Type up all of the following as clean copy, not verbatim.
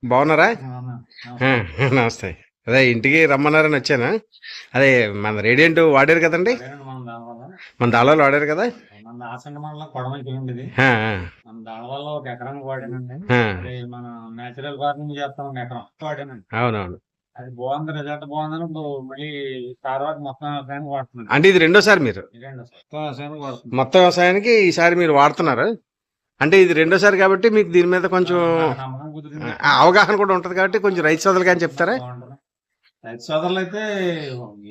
బాగున్నారా? అవునా? ఆ, నమస్తే. నమస్తే. అదే ఇంటికి రమ్మన్నారని వచ్చాను. అదే మన రేడియంట్ వాడారు కదండి, వాడానండి మన దానివల్ల. మన దాళాలు వాడారు కదా. మన దాసంగ మండలం కొడమకి ఉండేది. ఆ, మన దానివల్ల ఒక ఎకరానికి వాడానండి. ఆ, అది మన నేచురల్ ఫార్మింగ్ చేస్తాం, ఒక ఎకరం వాడానండి. అవునవును. అది బాగుంది, రిజల్ట్ బాగుందని ఇప్పుడు మళ్ళీ తర్వాత మొత్తం వ్యవసాయానికి వాడుతున్నాను. అంటే ఇది రెండోసారి మీరు ఇదండి అసలు మొత్తం వ్యవసాయానికి వాడుతున్నాను. మొత్తం వ్యవసాయానికి ఈసారి మీరు వాడుతున్నారు. అంటే ఇది రెండోసారి కాబట్టి మీకు దీని మీద కొంచెం నాకు నమ్మకం కుదిరింది. అవగాహన కూడా ఉంటుంది కాబట్టి కొంచెం రైతు సోదరులు కానీ చెప్తారా? బాగుంటుంది. రైతు సోదరులు అయితే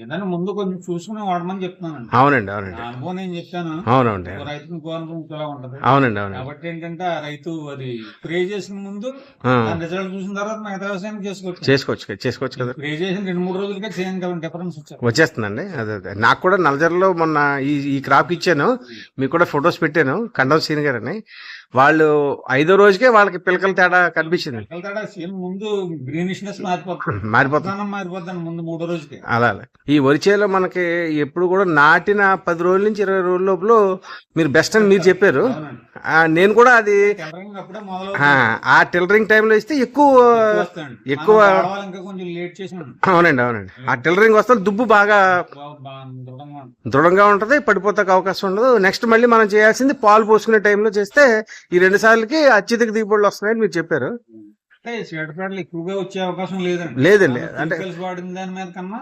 ఏదైనా ముందు కొంచెం చూసుకుని వాడమని చెప్తున్నానండి. అవునండి, నా అవునండి, అనుభవం నేను చెప్తాను. అవునండి, ఇంకో రైతుకి ఇంకో అనుభవం ఇంకోలా ఉంటది. అవునండి, అవునండి. కాబట్టి ఏంటంటే ఆ రైతు అది స్ప్రే చేసిన ముందు ఆ, దాని రిజల్ట్ చూసిన తర్వాత మిగతా వ్యవసాయం చేసుకోవచ్చు. చేసుకోవచ్చు కదా. స్ప్రే చేసిన 2-3 రోజులకే చేయండి కాబట్టి డిఫరెన్స్ వచ్చారు. వచ్చేస్తుందండి. అదే అదే నాకు కూడా నల్జర్లో మొన్న ఈ క్రాప్ ఇచ్చాను, మీకు కూడా ఫొటోస్ పెట్టాను. కండం సీన్ గారని వాళ్ళు 5వ రోజుకే వాళ్ళకి పిలకల తేడా కనిపించింది. తేడా సీన్ ముందు గ్రీనిష్నెస్ మారిపోతుంది, మారిపోతుంది. విధానం మారిపోతుంది ముందు 3 రోజుకి. అలా ఈ వరిచేలో మనకి ఎప్పుడు కూడా నాటిన 10 రోజుల నుంచి 20 రోజుల లోపల మీరు బెస్ట్ అని మీరు చెప్పారు. అవునండి. నేను కూడా అది టెంపరింగ్ అప్పుడే మొదలు ఆ టెలరింగ్ టైంలో ఇస్తే ఎక్కువ. ఎక్కువ ఇంకా కొంచెం లేట్ చేసాను. అవునండి, అవునండి. ఆ టెలరింగ్ వస్తే దుబ్బు బాగా దృఢంగా ఉంటుంది. దృఢంగా ఉంటది, పడిపోతాక అవకాశం ఉండదు. నెక్స్ట్ మళ్ళీ మనం చేయాల్సింది పాలు పోసుకునే టైంలో చేస్తే ఈ 2 సార్లకి అత్యధిక దిగుబడులు వస్తున్నాయని మీరు చెప్పారు. అంటే చీడపీడలు ఎక్కువగా వచ్చే అవకాశం లేదండి. లేదండి, అంటే వాడిన దాని మీద కన్నా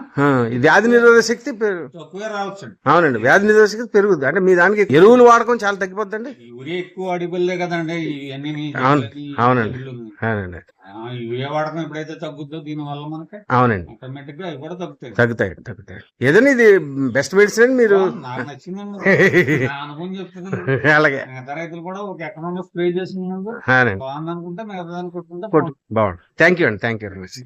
ఈ వ్యాధి నిరోధక శక్తి తక్కువే రావచ్చు. అవునండి, వ్యాధి నిరోధక శక్తి పెరుగుద్ది. అంటే మీ దానికి ఎరువులు వాడకం చాలా తగ్గిపోద్దండి. యూరియా ఎక్కువ అడిబుల్లే కదండి ఇవన్నీ. అవునండి, అవునండి, అవునండి, యూరియా వాడకం ఎప్పుడైతే తగ్గుద్దో దీని వల్ల మనకి అవునండి, ఆటోమేటిక్ గా అవి కూడా తగ్గుతాయి. తగ్గుతాయి. ఏదైనా ఇది బెస్ట్ మెడిసిన్ అని మీరు నాకు నచ్చిందండి. నా అనుభవం చెప్తుంది. అలాగే మిగతా రైతులు కూడా ఒక ఎకరంలో స్ప్రే చేసిన అవునండి, బాగుంది అనుకుంటే మిగతా దాన్ని కొట్టుకుంటే బాగుంది. థ్యాంక్ యూ అండి, థ్యాంక్ యూ వెరీ మచ్.